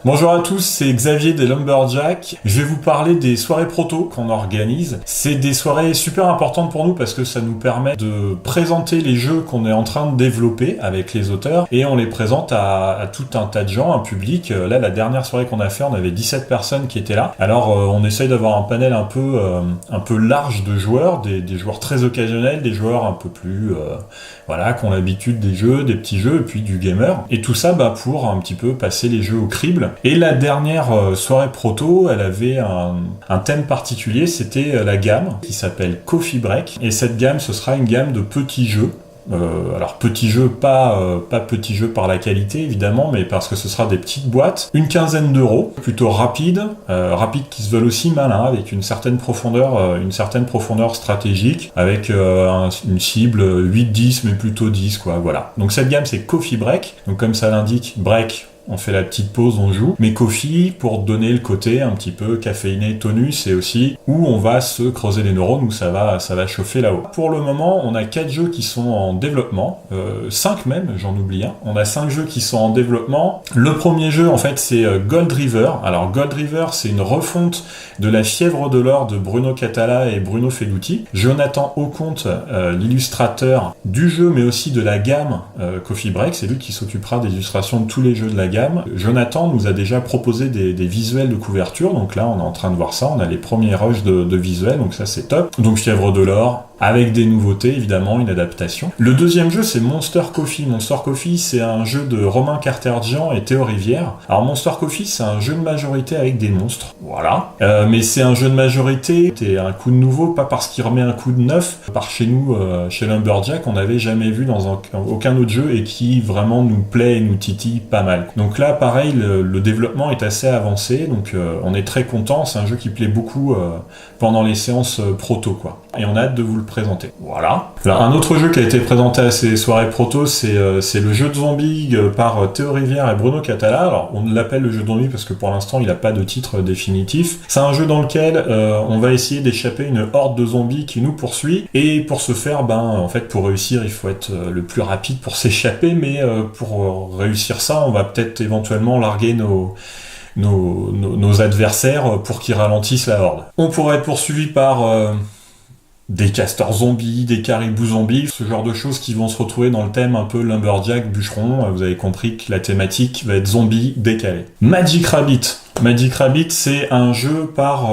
Bonjour à tous, c'est Xavier des Lumberjacks. Je vais vous parler des soirées proto qu'on organise. C'est des soirées super importantes pour nous parce que ça nous permet de présenter les jeux qu'on est en train de développer avec les auteurs et on les présente à tout un tas de gens, un public. Là, la dernière soirée qu'on a fait, on avait 17 personnes qui étaient là. Alors, on essaye d'avoir un panel un peu large de joueurs, des joueurs très occasionnels, des joueurs un peu plus, qui ont l'habitude des jeux, des petits jeux et puis du gamer. Et tout ça, pour un petit peu passer les jeux au crible. Et la dernière soirée proto, elle avait un thème particulier, c'était la gamme qui s'appelle Coffee Break. Et cette gamme, ce sera une gamme de petits jeux. Alors petits jeux, pas petits jeux par la qualité évidemment, mais parce que ce sera des petites boîtes, une quinzaine d'euros, plutôt rapides qui se veulent aussi malins, avec une certaine profondeur stratégique, avec une cible 8-10 mais plutôt 10 quoi, voilà. Donc cette gamme c'est Coffee Break, donc comme ça l'indique, break, on fait la petite pause, on joue. Mais coffee, pour donner le côté un petit peu caféiné, tonus, c'est aussi où on va se creuser les neurones, où ça va chauffer là-haut. Pour le moment, on a 4 jeux qui sont en développement, 5 même, j'en oublie un. On a 5 jeux qui sont en développement. Le premier jeu, en fait, c'est Gold River. Alors, Gold River, c'est une refonte de La Fièvre de l'Or de Bruno Catala et Bruno Feduti. Jonathan Auconte, l'illustrateur du jeu, mais aussi de la gamme Coffee Break, c'est lui qui s'occupera des illustrations de tous les jeux de la gamme. Jonathan nous a déjà proposé des visuels de couverture, donc là on est en train de voir ça, on a les premiers rushs de visuels, donc ça c'est top. Donc Fièvre de l'Or, avec des nouveautés évidemment, une adaptation. Le deuxième jeu c'est Monster Coffee. Monster Coffee c'est un jeu de Romain Carter-Jean et Théo Rivière. Alors Monster Coffee c'est un jeu de majorité avec des monstres, voilà. Mais c'est un jeu de majorité, c'est un coup de nouveau, pas parce qu'il remet un coup de neuf. Par chez nous, chez Lumberjack, on n'avait jamais vu dans aucun autre jeu et qui vraiment nous plaît et nous titille pas mal. Donc là pareil, le développement est assez avancé, donc on est très content, c'est un jeu qui plaît beaucoup pendant les séances proto quoi. Et on a hâte de vous le présenter. Voilà. Alors, un autre jeu qui a été présenté à ces soirées proto, c'est le jeu de zombies par Théo Rivière et Bruno Catala. Alors, on l'appelle le jeu de zombies parce que pour l'instant, il n'a pas de titre définitif. C'est un jeu dans lequel on va essayer d'échapper une horde de zombies qui nous poursuit. Et pour ce faire, pour réussir, il faut être le plus rapide pour s'échapper. Mais pour réussir ça, on va peut-être éventuellement larguer nos adversaires pour qu'ils ralentissent la horde. On pourrait être poursuivi par des castors zombies, des caribous zombies, ce genre de choses qui vont se retrouver dans le thème un peu lumberjack, bûcheron. Vous avez compris que la thématique va être zombie décalé. Magic Rabbit. Magic Rabbit, c'est un jeu par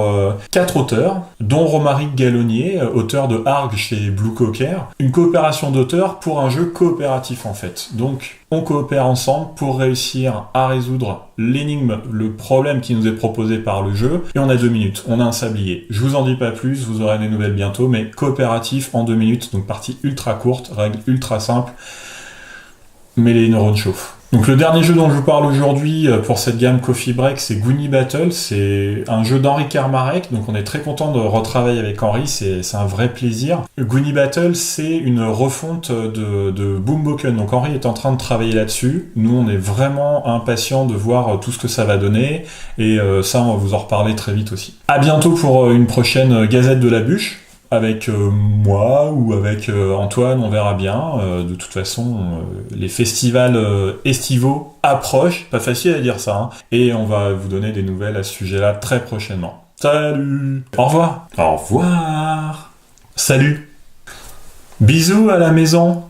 4 auteurs, dont Romaric Gallonnier, auteur de Arg chez Blue Cocker. Une coopération d'auteurs pour un jeu coopératif en fait. Donc, on coopère ensemble pour réussir à résoudre l'énigme, le problème qui nous est proposé par le jeu. Et on a 2 minutes, on a un sablier. Je vous en dis pas plus, vous aurez des nouvelles bientôt, mais coopératif en 2 minutes, donc partie ultra courte, règle ultra simple, mais les neurones chauffent. Donc le dernier jeu dont je vous parle aujourd'hui pour cette gamme Coffee Break, c'est Goonie Battle. C'est un jeu d'Henri Kermarek, donc on est très content de retravailler avec Henri, c'est un vrai plaisir. Goonie Battle, c'est une refonte de Boomboken, donc Henri est en train de travailler là-dessus. Nous, on est vraiment impatients de voir tout ce que ça va donner, et ça, on va vous en reparler très vite aussi. À bientôt pour une prochaine Gazette de la Bûche. Avec moi ou avec Antoine, on verra bien. De toute façon, les festivals estivaux approchent. Pas facile à dire ça, hein. Et on va vous donner des nouvelles à ce sujet-là très prochainement. Salut! Au revoir! Au revoir! Salut! Bisous à la maison!